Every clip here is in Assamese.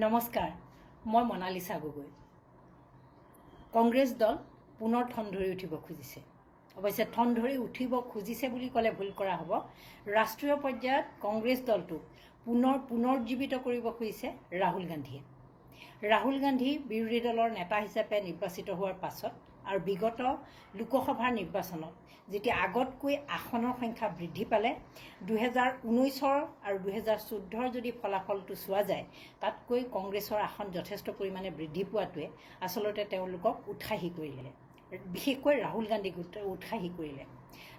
নমস্কাৰ, মই মনালিছা গগৈ। কংগ্ৰেছ দল পুনৰ ঠন ধৰি উঠিব খুজিছে। অৱশ্যে ঠন ধৰি উঠিব খুজিছে বুলি ক'লে ভুল কৰা হ'ব। ৰাষ্ট্ৰীয় পৰ্যায়ত কংগ্ৰেছ দলটোক পুনৰুজ্জীৱিত কৰিব খুজিছে ৰাহুল গান্ধীয়ে। ৰাহুল গান্ধী বিৰোধী দলৰ নেতা হিচাপে নিৰ্বাচিত হোৱাৰ পাছত আৰু বিগত লোকসভাৰ নিৰ্বাচনত যেতিয়া আগতকৈ আসনৰ সংখ্যা বৃদ্ধি পালে, 2019 আৰু 2014 যদি ফলাফলটো চোৱা যায়, তাতকৈ কংগ্ৰেছৰ আসন যথেষ্ট পৰিমাণে বৃদ্ধি পোৱাটোৱে আচলতে তেওঁলোকক উৎসাহী কৰিলে, বিশেষকৈ ৰাহুল গান্ধীক উৎসাহী কৰিলে।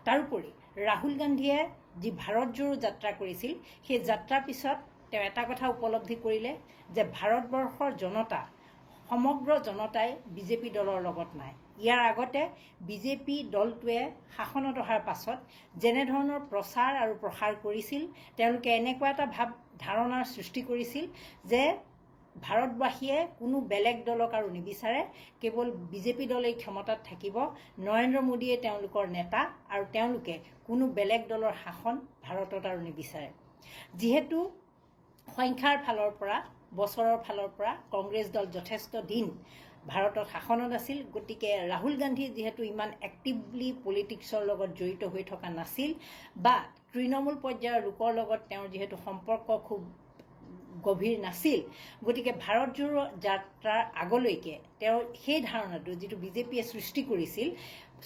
তাৰোপৰি ৰাহুল গান্ধীয়ে যি ভাৰত জোৰো যাত্ৰা কৰিছিল, সেই যাত্ৰাৰ পিছত তেওঁ এটা কথা উপলব্ধি কৰিলে যে ভাৰতবৰ্ষৰ জনতা, সমগ্ৰ জনতাই বিজেপি দলৰ লগত নাই। ইয়াৰ আগতে বিজেপি দলটোৱে শাসনত অহাৰ পাছত যেনেধৰণৰ প্ৰচাৰ আৰু প্ৰসাৰ কৰিছিল, তেওঁলোকে এনেকুৱা এটা ধাৰণাৰ সৃষ্টি কৰিছিল যে ভাৰতবাসীয়ে কোনো বেলেগ দলক আৰু নিবিচাৰে, কেৱল বিজেপি দলেই ক্ষমতাত থাকিব, নৰেন্দ্ৰ মোদীয়ে তেওঁলোকৰ নেতা আৰু তেওঁলোকে কোনো বেলেগ দলৰ শাসন ভাৰতত আৰু নিবিচাৰে। যিহেতু সংখ্যাৰ ফালৰ পৰা, বছৰৰ ফালৰ পৰা কংগ্ৰেছ দল যথেষ্ট দিন ভাৰতত শাসনত আছিল, গতিকে ৰাহুল গান্ধী যিহেতু ইমান এক্টিভলি পলিটিক্সৰ লগত জড়িত হৈ থকা নাছিল, বা তৃণমূল পৰ্যায়ৰ লোকৰ লগত তেওঁৰ যিহেতু সম্পৰ্ক খুব গভীৰ নাছিল, গতিকে ভাৰত জোৰো যাত্ৰাৰ আগলৈকে তেওঁ সেই ধাৰণাটো যিটো বিজেপিয়ে সৃষ্টি কৰিছিল,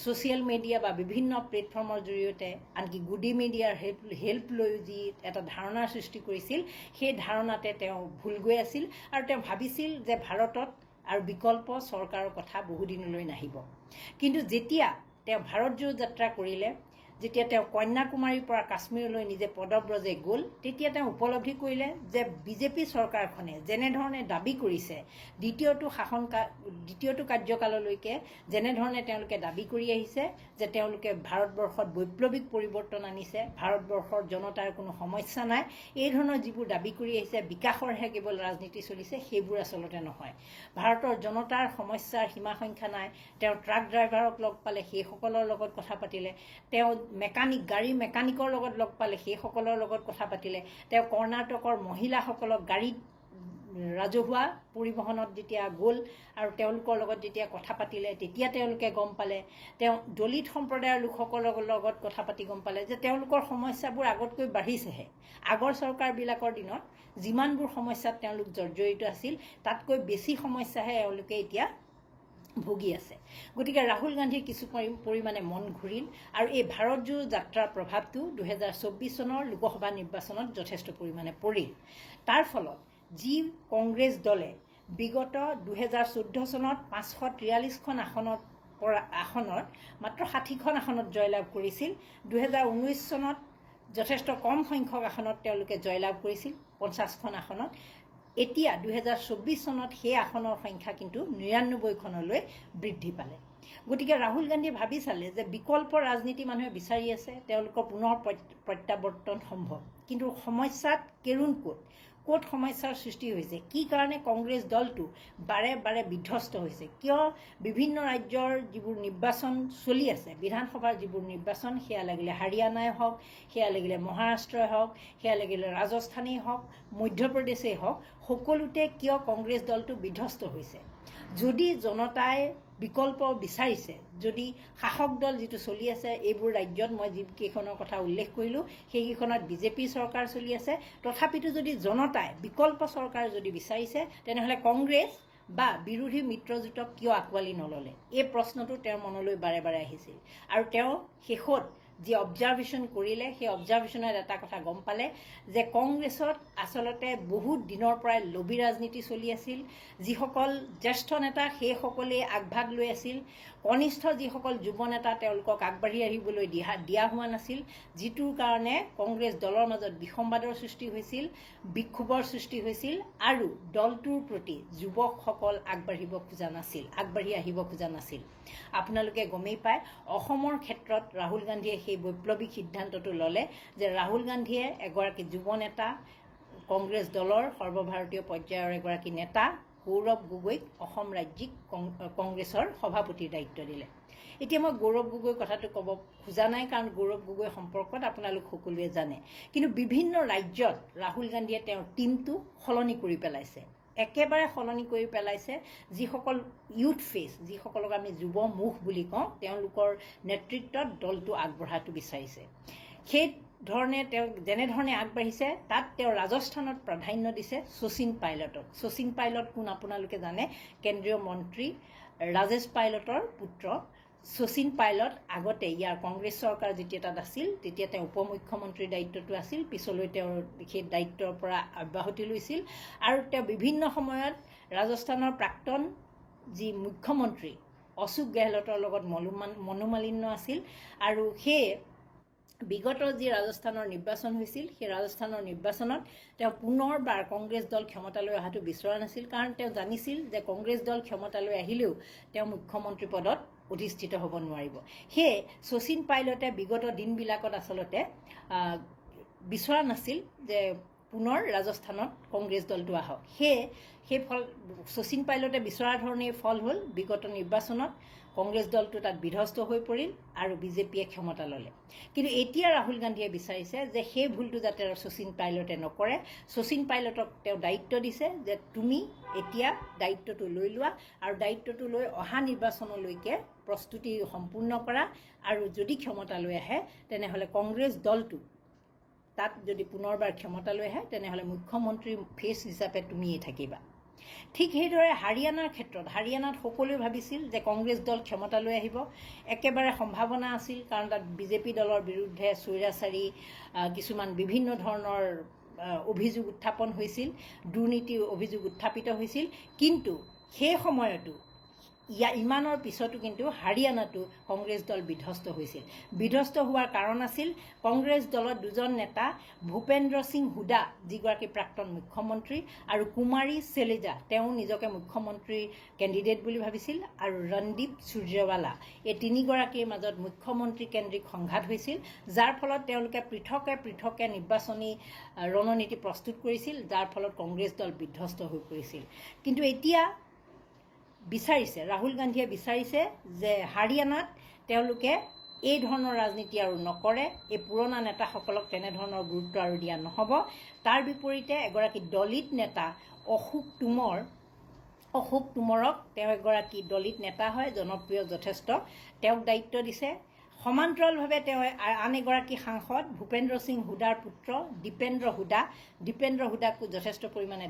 ছ'চিয়েল মিডিয়া বা বিভিন্ন প্লেটফৰ্মৰ জৰিয়তে, আনকি গুডি মিডিয়াৰ হেল্প লৈ যি এটা ধাৰণাৰ সৃষ্টি কৰিছিল, সেই ধাৰণাতে তেওঁ ভুল গৈ আছিল আৰু তেওঁ ভাবিছিল যে ভাৰতত আৰু বিকল্প চৰকাৰৰ কথা বহুদিনলৈ নাহিব। কিন্তু যেতিয়া তেওঁ ভাৰত জোৰো যাত্ৰা কৰিলে, যেতিয়া তেওঁ কন্যাকুমাৰীৰ পৰা কাশ্মীৰলৈ নিজে পদব্ৰজে গ'ল, তেতিয়া তেওঁ উপলব্ধি কৰিলে যে বিজেপি চৰকাৰখনে যেনেধৰণে দাবী কৰিছে, দ্বিতীয়টো কাৰ্যকাললৈকে যেনেধৰণে তেওঁলোকে দাবী কৰি আহিছে যে তেওঁলোকে ভাৰতবৰ্ষত বৈপ্লৱিক পৰিৱৰ্তন আনিছে, ভাৰতবৰ্ষৰ জনতাৰ কোনো সমস্যা নাই, এই ধৰণৰ যিবোৰ দাবী কৰি আহিছে, বিকাশৰহে কেৱল ৰাজনীতি চলিছে, সেইবোৰ আচলতে নহয়। ভাৰতৰ জনতাৰ সমস্যাৰ সীমা সংখ্যা নাই। তেওঁ ট্ৰাক ড্ৰাইভাৰক লগ পালে, সেইসকলৰ লগত কথা পাতিলে, তেওঁ গাড়ী মেকানিকৰ লগত লগ পালে, সেইসকলৰ লগত কথা পাতিলে, তেওঁ কৰ্ণাটকৰ মহিলাসকলক গাড়ীত ৰাজহুৱা পৰিবহণত যেতিয়া গ'ল আৰু তেওঁলোকৰ লগত যেতিয়া কথা পাতিলে, তেতিয়া তেওঁলোকে গম পালে, তেওঁ দলিত সম্প্ৰদায়ৰ লোকসকলৰ লগত কথা পাতি গম পালে যে তেওঁলোকৰ সমস্যাবোৰ আগতকৈ বাঢ়িছেহে। আগৰ চৰকাৰবিলাকৰ দিনত যিমানবোৰ সমস্যাত তেওঁলোক জৰ্জৰিত আছিল, তাতকৈ বেছি সমস্যাহে এওঁলোকে এতিয়া ভুগি আছে। গতিকে ৰাহুল গান্ধীৰ কিছু পৰিমাণে মন ঘূৰিল আৰু এই ভাৰত জোৰো যাত্ৰাৰ প্ৰভাৱটো 2024 চনৰ লোকসভা নিৰ্বাচনত যথেষ্ট পৰিমাণে পৰিল। তাৰ ফলত যি কংগ্ৰেছ দলে বিগত 2014 চনত 543খন আসনত মাত্ৰ 60খন আসনত জয়লাভ কৰিছিল, 2019 চনত যথেষ্ট কম সংখ্যক আসনত তেওঁলোকে জয়লাভ কৰিছিল, 50খন আসনত। এতিয়া 2024 চনত সেই আসনৰ সংখ্যা কিন্তু 99খনলৈ বৃদ্ধি পালে। গতিকে ৰাহুল গান্ধীয়ে ভাবি চালে যে বিকল্প ৰাজনীতি মানুহে বিচাৰি আছে, তেওঁলোকৰ পুনৰ প্ৰত্যাৱৰ্তন সম্ভৱ। কিন্তু সমস্যাত কেৰুণ ক'ত সমস্যাৰ সৃষ্টি হৈছে, কি কাৰণে কংগ্ৰেছ দলটো বাৰে বাৰে বিধ্বস্ত হৈছে, কিয় বিভিন্ন ৰাজ্যৰ যিবোৰ নিৰ্বাচন চলি আছে, বিধানসভাৰ যিবোৰ নিৰ্বাচন, সেয়া লাগিলে হাৰিয়ানাই হওক, সেয়া লাগিলে মহাৰাষ্ট্ৰই হওক, সেয়া লাগিলে ৰাজস্থানেই হওক, মধ্যপ্ৰদেশেই হওক, সকলোতে কিয় কংগ্ৰেছ দলটো বিধ্বস্ত হৈছে। যদি জনতাই বিকল্প বিচাৰিছে, যদি শাসক দল যিটো চলি আছে, এইবোৰ ৰাজ্যত মই যিকেইখনৰ কথা উল্লেখ কৰিলোঁ, সেইকেইখনত বিজেপি চৰকাৰ চলি আছে, তথাপিতো যদি জনতাই বিকল্প চৰকাৰ যদি বিচাৰিছে, তেনেহ'লে কংগ্ৰেছ বা বিৰোধী মিত্ৰজোঁটক কিয় আঁকোৱালি নল'লে, এই প্ৰশ্নটো তেওঁৰ মনলৈ বাৰে বাৰে আহিছিল। আৰু তেওঁ শেষত যি অবজাৰভেশ্যন কৰিলে, সেই অবজাৰভেশ্যনত এটা কথা গম পালে যে কংগ্ৰেছত আচলতে বহুত দিনৰ পৰাই লবি ৰাজনীতি চলি আছিল। যিসকল জ্যেষ্ঠ নেতা, সেইসকলেই আগভাগ লৈ আছিল। কনিষ্ঠ যিসকল যুৱ নেতা, তেওঁলোকক আগবাঢ়ি আহিবলৈ দিয়া হোৱা নাছিল, যিটোৰ কাৰণে কংগ্ৰেছ দলৰ মাজত বিসম্বাদৰ সৃষ্টি হৈছিল, বিক্ষোভৰ সৃষ্টি হৈছিল আৰু দলটোৰ প্ৰতি যুৱকসকল আগবাঢ়ি আহিব খোজা নাছিল। আপোনালোকে গমেই পায়, অসমৰ ক্ষেত্ৰত ৰাহুল গান্ধীয়ে সেই বৈপ্লৱিক সিদ্ধান্তটো ল'লে যে ৰাহুল গান্ধীয়ে এগৰাকী যুৱ নেতা, কংগ্ৰেছ দলৰ সৰ্বভাৰতীয় পৰ্যায়ৰ এগৰাকী নেতা গৌৰৱ গগৈক অসম ৰাজ্যিক কংগ্ৰেছৰ সভাপতিৰ দায়িত্ব দিলে। এতিয়া মই গৌৰৱ গগৈ কথাটো ক'ব খোজা নাই, কাৰণ গৌৰৱ গগৈ সম্পৰ্কত আপোনালোক সকলোৱে জানে। কিন্তু বিভিন্ন ৰাজ্যত ৰাহুল গান্ধীয়ে তেওঁৰ টীমটো সলনি কৰি পেলাইছে। একেবাৰে সলনি কৰি পেলাইছে যিসকল ইউথ ফেচ যিসকলক আমি যুৱ মুখ বুলি কওঁ তেওঁলোকৰ নেতৃত্বত দলটো আগবঢ়াটো বিচাৰিছে সেই ধৰণে তেওঁ যেনেধৰণে আগবাঢ়িছে তাত তেওঁ ৰাজস্থানত প্ৰাধান্য দিছে শচীন পাইলটক শচীন পাইলট কোন আপোনালোকে জানে কেন্দ্ৰীয় মন্ত্ৰী ৰাজেশ পাইলটৰ পুত্ৰ শচীন পাইলট আগতে ইয়াৰ কংগ্ৰেছ চৰকাৰ যেতিয়া তাত আছিল তেতিয়া তেওঁ উপমুখ্যমন্ত্ৰীৰ দায়িত্বটো আছিল পিছলৈ তেওঁৰ সেই দায়িত্বৰ পৰা অব্যাহতি লৈছিল আৰু তেওঁ বিভিন্ন সময়ত ৰাজস্থানৰ প্ৰাক্তন যি মুখ্যমন্ত্ৰী অশোক গেহলটৰ লগত মনোমালিন্য আছিল আৰু সেই বিগত যি ৰাজস্থানৰ নিৰ্বাচন হৈছিল সেই ৰাজস্থানৰ নিৰ্বাচনত তেওঁ পুনৰবাৰ কংগ্ৰেছ দল ক্ষমতালৈ অহাটো বিচৰা নাছিল কাৰণ তেওঁ জানিছিল যে কংগ্ৰেছ দল ক্ষমতালৈ আহিলেও তেওঁ মুখ্যমন্ত্ৰী পদত অধিষ্ঠিত হ'ব নোৱাৰিব সেয়ে শচীন পাইলটে বিগত দিনবিলাকত আচলতে বিচৰা নাছিল যে পুনৰ ৰাজস্থানত কংগ্ৰেছ দলটো আহক সেই ফল শচীন পাইলটে বিচৰা ধৰণেই ফল হ'ল বিগত নিৰ্বাচনত কংগ্ৰেছ দলটো তাত বিধ্বস্ত হৈ পৰিল আৰু বিজেপিয়ে ক্ষমতা ল'লে কিন্তু এতিয়া ৰাহুল গান্ধীয়ে বিচাৰিছে যে সেই ভুলটো যাতে শচীন পাইলটে নকৰে শচীন পাইলটক তেওঁ দায়িত্ব দিছে যে তুমি এতিয়া দায়িত্বটো লৈ লোৱা আৰু দায়িত্বটো লৈ অহা নিৰ্বাচনলৈকে প্ৰস্তুতি সম্পূৰ্ণ কৰা আৰু যদি ক্ষমতালৈ আহে তেনেহ'লে কংগ্ৰেছ দলটো তাত যদি পুনৰবাৰ ক্ষমতালৈ আহে তেনেহ'লে মুখ্যমন্ত্ৰী ফেচ হিচাপে তুমিয়েই থাকিবা ঠিক সেইদৰে হাৰিয়ানাৰ ক্ষেত্ৰত হাৰিয়ানাত সকলোৱে ভাবিছিল যে কংগ্ৰেছ দল ক্ষমতালৈ আহিব একেবাৰে সম্ভাৱনা আছিল কাৰণ তাত বিজেপি দলৰ বিৰুদ্ধে স্বৈৰাচাৰী কিছুমান বিভিন্ন ধৰণৰ অভিযোগ উত্থাপন হৈছিল দুৰ্নীতিৰ অভিযোগ উত্থাপিত হৈছিল কিন্তু সেই সময়তো ইমানৰ পিছতো কিন্তু হাৰিয়ানাতো কংগ্ৰেছ দল বিধ্বস্ত হৈছিল বিধ্বস্ত হোৱাৰ কাৰণ আছিল কংগ্ৰেছ দলৰ দুজন নেতা ভূপেন্দ্ৰ সিং হুডা যিগৰাকী প্ৰাক্তন মুখ্যমন্ত্ৰী আৰু কুমাৰী চেলেজা তেওঁ নিজকে মুখ্যমন্ত্ৰী কেণ্ডিডেট বুলি ভাবিছিল আৰু ৰণদীপ সূৰ্যৱালা এই তিনিগৰাকীৰ মাজত মুখ্যমন্ত্ৰী কেন্দ্ৰিক সংঘাত হৈছিল যাৰ ফলত তেওঁলোকে পৃথকে নিৰ্বাচনী ৰণনীতি প্ৰস্তুত কৰিছিল যাৰ ফলত কংগ্ৰেছ দল বিধ্বস্ত হৈ পৰিছিল কিন্তু এতিয়া বিচাৰিছে ৰাহুল গান্ধীয়ে বিচাৰিছে যে হাৰিয়ানাত তেওঁলোকে এই ধৰণৰ ৰাজনীতি আৰু নকৰে এই পুৰণা নেতাসকলক তেনেধৰণৰ গুৰুত্ব আৰু দিয়া নহ'ব তাৰ বিপৰীতে এগৰাকী দলিত নেতা অশোক টোমৰক তেওঁ এগৰাকী দলিত নেতা হয় জনপ্ৰিয় যথেষ্ট তেওঁক দায়িত্ব দিছে সমান্তৰালভাৱে তেওঁ আন এগৰাকী সাংসদ ভূপেন্দ্ৰ সিং হুডাৰ পুত্ৰ দীপেন্দ্ৰ হুডাকো যথেষ্ট পৰিমাণে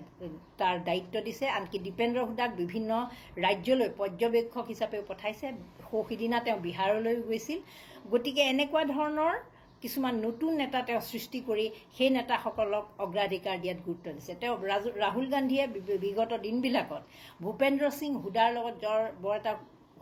তাৰ দায়িত্ব দিছে আনকি দীপেন্দ্ৰ হুডাক বিভিন্ন ৰাজ্যলৈ পৰ্যবেক্ষক হিচাপেও পঠাইছে সিদিনা তেওঁ বিহাৰলৈ গৈছিল গতিকে এনেকুৱা ধৰণৰ কিছুমান নতুন নেতা তেওঁ সৃষ্টি কৰি সেই নেতাসকলক অগ্ৰাধিকাৰ দিয়াত গুৰুত্ব দিছে তেওঁ ৰাহুল গান্ধীয়ে বিগত দিনবিলাকত ভূপেন্দ্ৰ সিং হুডাৰ লগত বৰ এটা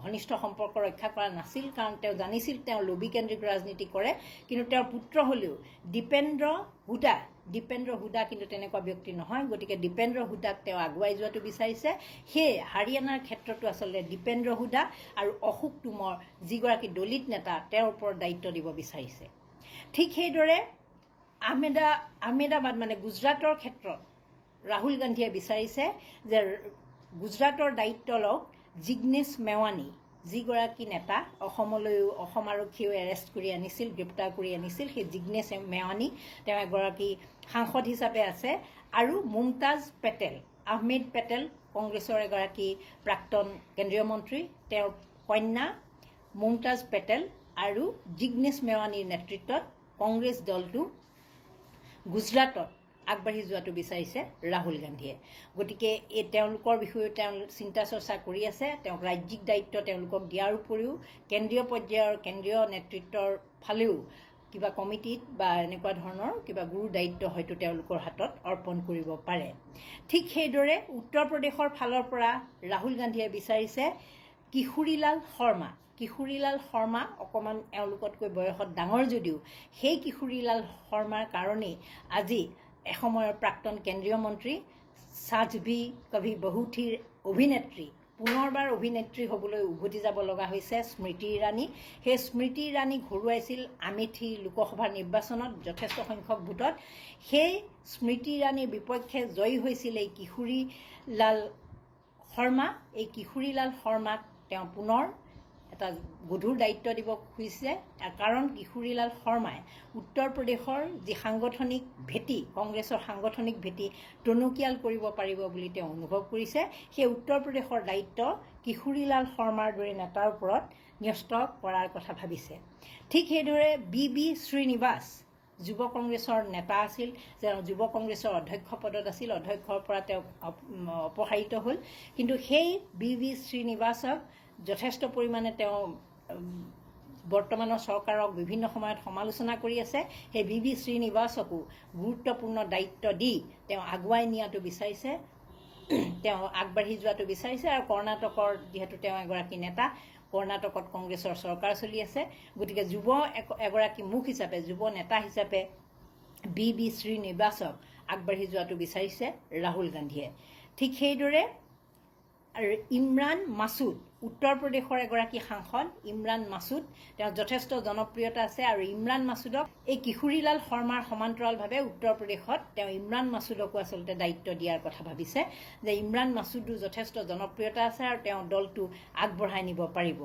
ঘনিষ্ঠ সম্পৰ্ক ৰক্ষা কৰা নাছিল কাৰণ তেওঁ জানিছিল তেওঁ লবি কেন্দ্ৰিক ৰাজনীতি কৰে কিন্তু তেওঁৰ পুত্ৰ হ'লেও দীপেন্দ্ৰ হুডা কিন্তু তেনেকুৱা ব্যক্তি নহয় গতিকে দীপেন্দ্ৰ হুডাক তেওঁ আগুৱাই যোৱাটো বিচাৰিছে সেয়ে হাৰিয়ানাৰ ক্ষেত্ৰতো আচলতে দীপেন্দ্ৰ হুডা আৰু অশোক টোমৰ যিগৰাকী দলিত নেতা তেওঁৰ ওপৰত দায়িত্ব দিব বিচাৰিছে ঠিক সেইদৰে আহমেদাবাদ মানে গুজৰাটৰ ক্ষেত্ৰত ৰাহুল গান্ধীয়ে বিচাৰিছে যে গুজৰাটৰ দায়িত্ব লওক জিগ্নেশ মেৱানী যিগৰাকী নেতা অসম আৰক্ষীয়ে এৰেষ্ট কৰি আনিছিল গ্ৰেপ্তাৰ কৰি আনিছিল সেই জিগ্নেশ মেৱানী তেওঁ এগৰাকী সাংসদ হিচাপে আছে আৰু মুমতাজ পেটেল আহমেদ পেটেল কংগ্ৰেছৰ এগৰাকী প্ৰাক্তন কেন্দ্ৰীয় মন্ত্ৰী তেওঁৰ কন্যা মুমতাজ পেটেল আৰু জিগ্নেশ মেৱানীৰ নেতৃত্বত কংগ্ৰেছ দলটো গুজৰাটত আগবাঢ়ি যোৱাটো বিচাৰিছে ৰাহুল গান্ধীয়ে গতিকে এই তেওঁলোকৰ বিষয়ে তেওঁ চিন্তা চৰ্চা কৰি আছে তেওঁক ৰাজ্যিক দায়িত্ব তেওঁলোকক দিয়াৰ উপৰিও কেন্দ্ৰীয় পৰ্যায়ৰ কেন্দ্ৰীয় নেতৃত্বৰ ফালেও কিবা কমিটিত বা এনেকুৱা ধৰণৰ কিবা গুৰু দায়িত্ব হয়তো তেওঁলোকৰ হাতত অৰ্পণ কৰিব পাৰে ঠিক সেইদৰে উত্তৰ প্ৰদেশৰ ফালৰ পৰা ৰাহুল গান্ধীয়ে বিচাৰিছে কিশোৰীলাল শৰ্মা অকণমান এওঁলোকতকৈ বয়সত ডাঙৰ যদিও সেই কিশোৰীলাল শৰ্মাৰ কাৰণেই আজি এসময়ৰ প্ৰাক্তন কেন্দ্ৰীয় মন্ত্ৰী সাজভি কভি বহুথিৰ অভিনেত্ৰী পুনৰবাৰ অভিনেত্ৰী হ'বলৈ উভতি যাব লগা হৈছে স্মৃতি ইৰাণী সেই স্মৃতি ইৰাণীক হৰুৱাইছিল আমেথি লোকসভা নিৰ্বাচনত যথেষ্ট সংখ্যক ভোটত সেই স্মৃতি ইৰাণীৰ বিপক্ষে জয়ী হৈছিল এই কিশোৰীলাল শৰ্মাক তেওঁ পুনৰ এটা গধুৰ দায়িত্ব দিব খুজিছে কাৰণ কিশোৰীলাল শৰ্মাই উত্তৰ প্ৰদেশৰ যি সাংগঠনিক ভেটি কংগ্ৰেছৰ সাংগঠনিক ভেটি টনকিয়াল কৰিব পাৰিব বুলি তেওঁ অনুভৱ কৰিছে সেই উত্তৰ প্ৰদেশৰ দায়িত্ব কিশোৰীলাল শৰ্মাৰ দৰে নেতাৰ ওপৰত ন্যস্ত কৰাৰ কথা ভাবিছে ঠিক সেইদৰে বি শ্ৰীনিবাস যুৱ কংগ্ৰেছৰ নেতা আছিল যুৱ কংগ্ৰেছৰ অধ্যক্ষ পদত আছিল অধ্যক্ষৰ পৰা তেওঁ অপসাৰিত হ'ল কিন্তু সেই বি শ্ৰীনিবাসক যথেষ্ট পৰিমাণে তেওঁ বৰ্তমানৰ চৰকাৰক বিভিন্ন সময়ত সমালোচনা কৰি আছে সেই বি শ্ৰীনিবাসকো গুৰুত্বপূৰ্ণ দায়িত্ব দি তেওঁ আগুৱাই নিয়াটো বিচাৰিছে তেওঁ আগবাঢ়ি যোৱাটো বিচাৰিছে আৰু কৰ্ণাটকৰ যিহেতু তেওঁ এগৰাকী নেতা কৰ্ণাটকত কংগ্ৰেছৰ চৰকাৰ চলি আছে গতিকে যুৱ এগৰাকী মুখ হিচাপে যুৱ নেতা হিচাপে বি শ্ৰীনিবাসক আগবাঢ়ি যোৱাটো বিচাৰিছে ৰাহুল গান্ধীয়ে ঠিক সেইদৰে ইমৰান মাছুদ উত্তৰ প্ৰদেশৰ এগৰাকী সাংসদ ইমৰান মাছুদ তেওঁ যথেষ্ট জনপ্ৰিয়তা আছে আৰু ইমৰান মাছুদক এই কিশোৰীলাল শৰ্মাৰ সমান্তৰালভাৱে উত্তৰ প্ৰদেশত তেওঁ ইমৰান মাছুদকো আচলতে দায়িত্ব দিয়াৰ কথা ভাবিছে যে ইমৰান মাছুদো যথেষ্ট জনপ্ৰিয়তা আছে আৰু তেওঁ দলটো আগবঢ়াই নিব পাৰিব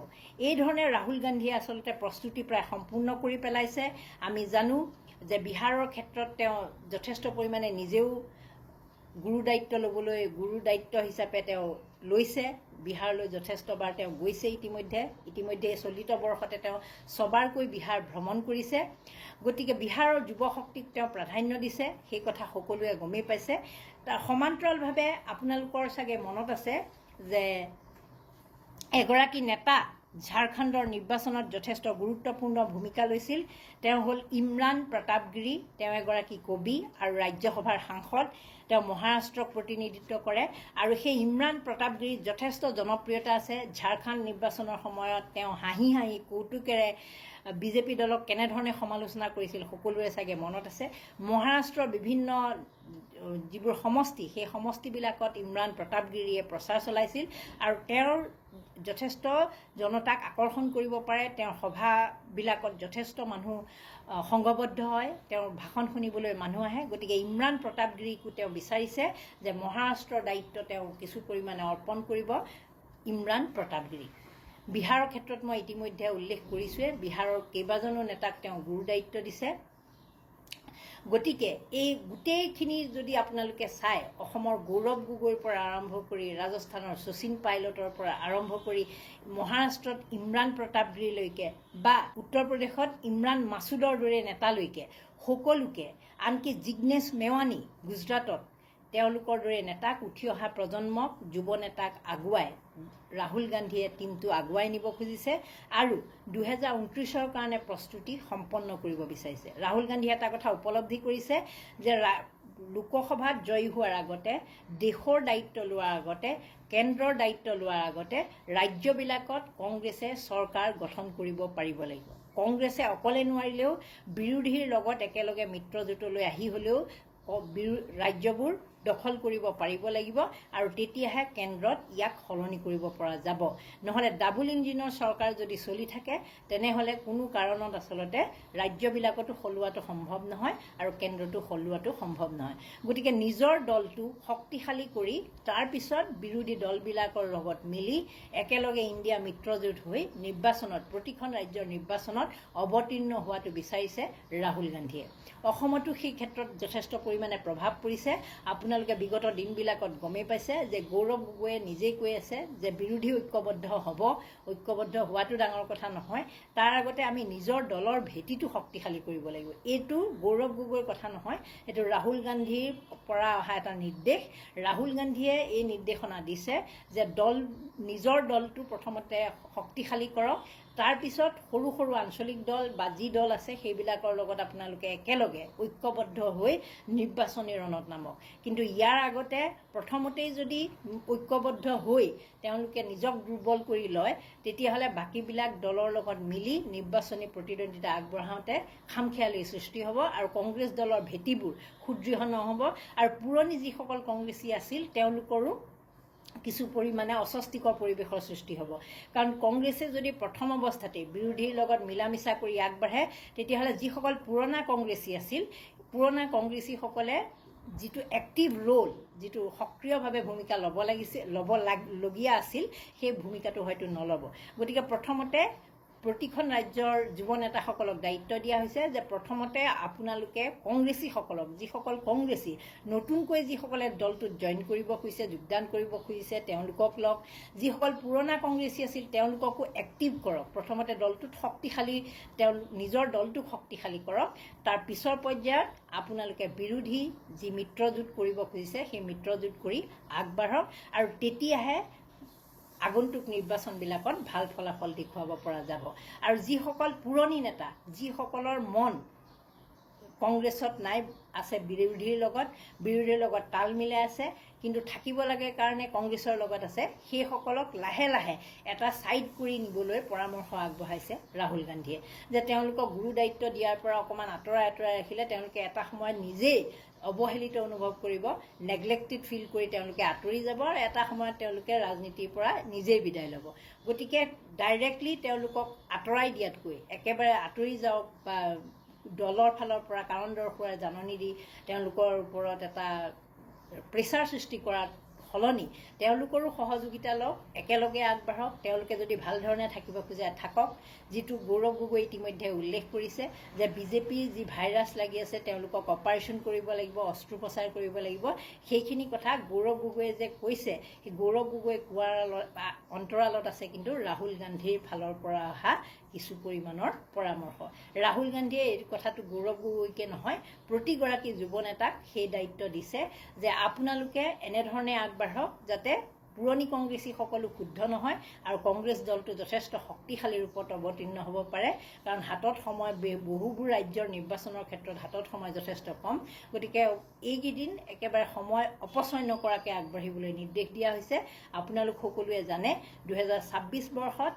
এই ধৰণে ৰাহুল গান্ধীয়ে আচলতে প্ৰস্তুতি প্ৰায় সম্পূৰ্ণ কৰি পেলাইছে আমি জানো যে বিহাৰৰ ক্ষেত্ৰত তেওঁ যথেষ্ট পৰিমাণে নিজেও গুৰু দায়িত্ব হিচাপে তেওঁ লৈছে বিহাৰলৈ যথেষ্টবাৰ তেওঁ গৈছে ইতিমধ্যে চলিত বৰ্ষতে তেওঁ ছবাৰকৈ বিহাৰ ভ্ৰমণ কৰিছে গতিকে বিহাৰৰ যুৱ শক্তিক তেওঁ প্ৰাধান্য দিছে সেই কথা সকলোৱে গমেই পাইছে তাৰ সমান্তৰালভাৱে আপোনালোকৰ চাগে মনত আছে যে এগৰাকী নেতা ঝাৰখণ্ডৰ নিৰ্বাচনত যথেষ্ট গুৰুত্বপূৰ্ণ ভূমিকা লৈছিল তেওঁ হ'ল ইমৰান প্ৰতাপগিৰি তেওঁ এগৰাকী কবি আৰু ৰাজ্যসভাৰ সাংসদ তেওঁ মহাৰাষ্ট্ৰক প্ৰতিনিধিত্ব কৰে আৰু সেই ইমৰান প্ৰতাপগিৰিৰ যথেষ্ট জনপ্ৰিয়তা আছে ঝাৰখণ্ড নিৰ্বাচনৰ সময়ত তেওঁ হাঁহি কৌতুকেৰে বিজেপি দলক কেনেধৰণে সমালোচনা কৰিছিল সকলোৰে চাগে মনত আছে মহাৰাষ্ট্ৰৰ বিভিন্ন যিবোৰ সমষ্টি সেই সমষ্টিবিলাকত ইমৰান প্ৰতাপগিৰিয়ে প্ৰচাৰ চলাইছিল আৰু তেওঁৰ যথেষ্ট জনতাক আকৰ্ষণ কৰিব পাৰে তেওঁৰ সভাবিলাকত যথেষ্ট মানুহ সংঘবদ্ধ হয় তেওঁৰ ভাষণ শুনিবলৈ মানুহ আহে গতিকে ইমৰান প্ৰতাপগিৰিকো তেওঁ বিচাৰিছে যে মহাৰাষ্ট্ৰৰ দায়িত্ব তেওঁ কিছু পৰিমাণে অৰ্পণ কৰিব ইমৰান প্ৰতাপগিৰিক বিহাৰৰ ক্ষেত্ৰত মই ইতিমধ্যে উল্লেখ কৰিছোৱে বিহাৰৰ কেইবাজনো নেতাক তেওঁ গুৰু দায়িত্ব দিছে গতিকে এই গোটেইখিনি যদি আপোনালোকে চাই অসমৰ গৌৰৱ গগৈৰ পৰা আৰম্ভ কৰি ৰাজস্থানৰ শচীন পাইলটৰ পৰা আৰম্ভ কৰি মহাৰাষ্ট্ৰত ইমৰান প্ৰতাপগিৰিলৈকে বা উত্তৰ প্ৰদেশত ইমৰান মাছুদৰ দৰে নেতালৈকে সকলোকে আনকি জিগ্নেশ মেৱানী গুজৰাটত তেওঁলোকৰ দৰে নেতাক উঠি অহা প্ৰজন্মক যুৱ নেতাক আগুৱাই ৰাহুল গান্ধীয়ে টিমটো আগুৱাই নিব খুজিছে আৰু 2029ৰ কাৰণে প্ৰস্তুতি সম্পন্ন কৰিব বিচাৰিছে ৰাহুল গান্ধীয়ে এটা কথা উপলব্ধি কৰিছে যে লোকসভাত জয়ী হোৱাৰ আগতে দেশৰ দায়িত্ব লোৱাৰ আগতে কেন্দ্ৰৰ দায়িত্ব লোৱাৰ আগতে ৰাজ্যবিলাকত কংগ্ৰেছে চৰকাৰ গঠন কৰিব পাৰিব লাগিব কংগ্ৰেছে অকলে নোৱাৰিলেও বিৰোধীৰ লগত একেলগে মিত্ৰজোঁটলৈ আহি হ'লেও ৰাজ্যবোৰ দখল কৰিব পাৰিব লাগিব আৰু তেতিয়াহে কেন্দ্ৰত ইয়াক সলনি কৰিব পৰা যাব নহলে ডাবল ইঞ্জিনৰ চৰকাৰ যদি চলি থাকে তেনেহলে কোনো কাৰণত আচলতে ৰাজ্যবিলাকতো সলোৱাটো সম্ভৱ নহয় আৰু কেন্দ্ৰটো সলোৱাটো সম্ভৱ নহয় গতিকে নিজৰ দলটো শক্তিশালী কৰি তাৰ পিছত বিৰোধী দলবিলাকৰ লগত মিলি একেলগে ইণ্ডিয়া মিত্ৰজোঁট হৈ নিৰ্বাচনত প্ৰতিখন ৰাজ্যৰ নিৰ্বাচনত অৱতীৰ্ণ হোৱাটো বিচাৰিছে ৰাহুল গান্ধীয়ে অসমতো সেই ক্ষেত্ৰত যথেষ্ট পৰিমাণে প্ৰভাৱ পৰিছে আপোনালোকে বিগত দিনবিলাকত গমেই পাইছে যে গৌৰৱ গগৈয়ে নিজেই কৈ আছে যে বিৰোধী ঐক্যবদ্ধ হ'ব ঐক্যবদ্ধ হোৱাটো ডাঙৰ কথা নহয় তাৰ আগতে আমি নিজৰ দলৰ ভেটিটো শক্তিশালী কৰিব লাগিব এইটো গৌৰৱ গগৈৰ কথা নহয় এইটো ৰাহুল গান্ধীৰ পৰা অহা এটা নিৰ্দেশ ৰাহুল গান্ধীয়ে এই নিৰ্দেশনা দিছে যে নিজৰ দলটো প্ৰথমতে শক্তিশালী কৰক তাৰ পিছত সৰু সৰু আঞ্চলিক দল বা যি দল আছে সেইবিলাকৰ লগত আপোনালোকে একেলগে ঐক্যবদ্ধ হৈ নিৰ্বাচনী ৰণত নামক কিন্তু ইয়াৰ আগতে প্ৰথমতেই যদি ঐক্যবদ্ধ হৈ তেওঁলোকে নিজক দুৰ্বল কৰি লয় তেতিয়াহ'লে বাকীবিলাক দলৰ লগত মিলি নিৰ্বাচনী প্ৰতিদ্বন্দ্বিতা আগবঢ়াওঁতে খামখেয়ালিৰ সৃষ্টি হ'ব আৰু কংগ্ৰেছ দলৰ ভেটিবোৰ সুদৃঢ় নহ'ব আৰু পুৰণি যিসকল কংগ্ৰেছী আছিল তেওঁলোকৰো কিছু পৰিমাণে অস্বস্তিকৰ পৰিৱেশৰ সৃষ্টি হ'ব কাৰণ কংগ্ৰেছে যদি প্ৰথম অৱস্থাতেই বিৰোধীৰ লগত মিলামিছা কৰি আগবাঢ়ে তেতিয়াহ'লে যিসকল পুৰণা কংগ্ৰেছী আছিল পুৰণা কংগ্ৰেছীসকলে যিটো এক্টিভ ৰোল, যিটো সক্ৰিয়ভাৱে ভূমিকা ল'বলগীয়া আছিল, সেই ভূমিকাটো হয়তো নল'ব। গতিকে প্ৰথমতে প্ৰতিখন ৰাজ্যৰ যুৱ নেতাসকলক দায়িত্ব দিয়া হৈছে যে প্ৰথমতে আপোনালোকে কংগ্ৰেছীসকলক, যিসকল কংগ্ৰেছী, নতুনকৈ যিসকলে দলটোত জইন কৰিব খুজিছে, যোগদান কৰিব খুজিছে, তেওঁলোকক লওক। যিসকল পুৰণা কংগ্ৰেছী আছিল তেওঁলোককো এক্টিভ কৰক। প্ৰথমতে দলটোত শক্তিশালী, নিজৰ দলটোক শক্তিশালী কৰক। তাৰ পিছৰ পৰ্যায়ত আপোনালোকে বিৰোধী যি মিত্ৰজোঁট কৰিব খুজিছে সেই মিত্ৰজোঁট কৰি আগবাঢ়ক, আৰু তেতিয়াহে আগন্তুক নিৰ্বাচনবিলাকত ভাল ফলাফল দেখুৱাব পৰা যাব। আৰু যিসকল পুৰণি নেতা, যিসকলৰ মন কংগ্ৰেছত নাই, আছে বিৰোধীৰ লগত তাল মিলাই আছে, কিন্তু থাকিব লাগে কাৰণে কংগ্ৰেছৰ লগত আছে, সেইসকলক লাহে লাহে এটা ছাইড কৰি নিবলৈ পৰামৰ্শ আগবঢ়াইছে ৰাহুল গান্ধীয়ে। যে তেওঁলোকক গুৰু দায়িত্ব দিয়াৰ পৰা অকণমান আঁতৰাই ৰাখিলে তেওঁলোকে এটা সময়ত নিজেই অৱহেলিত অনুভৱ কৰিব, নেগলেক্টেড ফিল কৰি তেওঁলোকে আঁতৰি যাব, আৰু এটা সময়ত তেওঁলোকে ৰাজনীতিৰ পৰা নিজেই বিদায় ল'ব। গতিকে ডাইৰেক্টলি তেওঁলোকক আঁতৰাই দিয়াতকৈ একেবাৰে আঁতৰি যাওক, বা দলৰ ফালৰ পৰা কাৰণ দৰ্শোৱাৰ জাননী দি তেওঁলোকৰ ওপৰত এটা প্ৰেছাৰ সৃষ্টি কৰাৰ সলনি তেওঁলোকৰো সহযোগিতা লওক, একেলগে আগবাঢ়ক। তেওঁলোকে যদি ভাল ধৰণে থাকিব খোজে থাকক। যিটো গৌৰৱ গগৈ ইতিমধ্যে উল্লেখ কৰিছে যে বিজেপিৰ যি ভাইৰাছ লাগি আছে তেওঁলোকক অপাৰেশ্যন কৰিব লাগিব, অস্ত্ৰোপচাৰ কৰিব লাগিব, সেইখিনি কথা গৌৰৱ গগৈয়ে যে কৈছে, সেই গৌৰৱ গগৈ কোৱাৰ অন্তৰালত আছে কিন্তু ৰাহুল গান্ধীৰ ফালৰ পৰা অহা কিছু পৰিমাণৰ পৰামৰ্শ। ৰাহুল গান্ধীয়ে এই কথাটো গৌৰৱ গগৈকে নহয়, প্ৰতিগৰাকী যুৱ নেতাক সেই দায়িত্ব দিছে যে আপোনালোকে এনেধৰণে আগবাঢ়ক যাতে পুৰণি কংগ্ৰেছীসকলো ক্ষুব্ধ নহয় আৰু কংগ্ৰেছ দলটো যথেষ্ট শক্তিশালী ৰূপত অৱতীৰ্ণ হ'ব পাৰে। কাৰণ হাতত সময়, বহুবোৰ ৰাজ্যৰ নিৰ্বাচনৰ ক্ষেত্ৰত হাতত সময় যথেষ্ট কম। গতিকে এইকেইদিন একেবাৰে সময় অপচয় নকৰাকৈ আগবাঢ়িবলৈ নিৰ্দেশ দিয়া হৈছে। আপোনালোক সকলোৱে জানে 2026 বৰ্ষত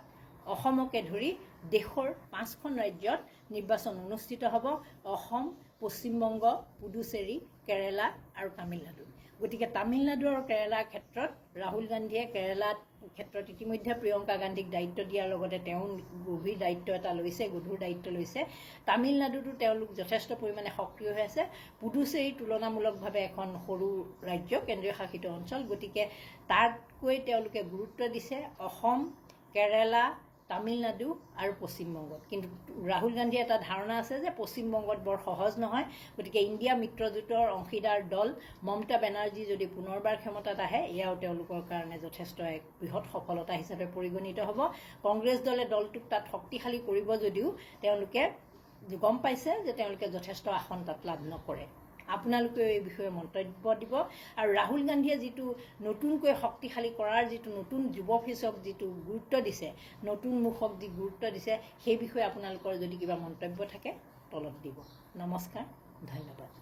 অসমকে ধৰি দেশৰ 5খন ৰাজ্যত নিৰ্বাচন অনুষ্ঠিত হ'ব: অসম, পশ্চিমবংগ, পুডুচেৰী, কেৰেলা আৰু তামিলনাডু। গতিকে তামিলনাডু আৰু কেৰেলাৰ ক্ষেত্ৰত ৰাহুল গান্ধীয়ে কেৰেলাৰ ক্ষেত্ৰত ইতিমধ্যে প্ৰিয়ংকা গান্ধীক দায়িত্ব দিয়াৰ লগতে তেওঁ গভীৰ দায়িত্ব এটা লৈছে, গধুৰ দায়িত্ব লৈছে। তামিলনাডুতো তেওঁলোক যথেষ্ট পৰিমাণে সক্ৰিয় হৈ আছে। পুডুচেৰী তুলনামূলকভাৱে এখন সৰু ৰাজ্য, কেন্দ্ৰীয় শাসিত অঞ্চল, গতিকে তাতকৈ তেওঁলোকে গুৰুত্ব দিছে অসম, কেৰেলা, তামিলনাডু আৰু পশ্চিমবংগত। কিন্তু ৰাহুল গান্ধীৰ এটা ধাৰণা আছে যে পশ্চিমবংগত বৰ সহজ নহয়। গতিকে ইণ্ডিয়া মিত্ৰজোঁটৰ অংশীদাৰ দল মমতা বেনাৰ্জী যদি পুনৰবাৰ ক্ষমতাত আহে, এয়াও তেওঁলোকৰ কাৰণে যথেষ্ট এক বৃহৎ সফলতা হিচাপে পৰিগণিত হ'ব। কংগ্ৰেছ দলে দলটোক তাত শক্তিশালী কৰিব যদিও তেওঁলোকে গম পাইছে যে তেওঁলোকে যথেষ্ট আসন তাত লাভ নকৰে। আপোনালোকেও এই বিষয়ে মন্তব্য দিব। আৰু ৰাহুল গান্ধীয়ে যিটো নতুনকৈ শক্তিশালী কৰাৰ যিটো নতুন যুৱ ফেচক যিটো গুৰুত্ব দিছে, নতুন মুখক যি গুৰুত্ব দিছে, সেই বিষয়ে আপোনালোকৰ যদি কিবা মন্তব্য থাকে তলত দিব। নমস্কাৰ, ধন্যবাদ।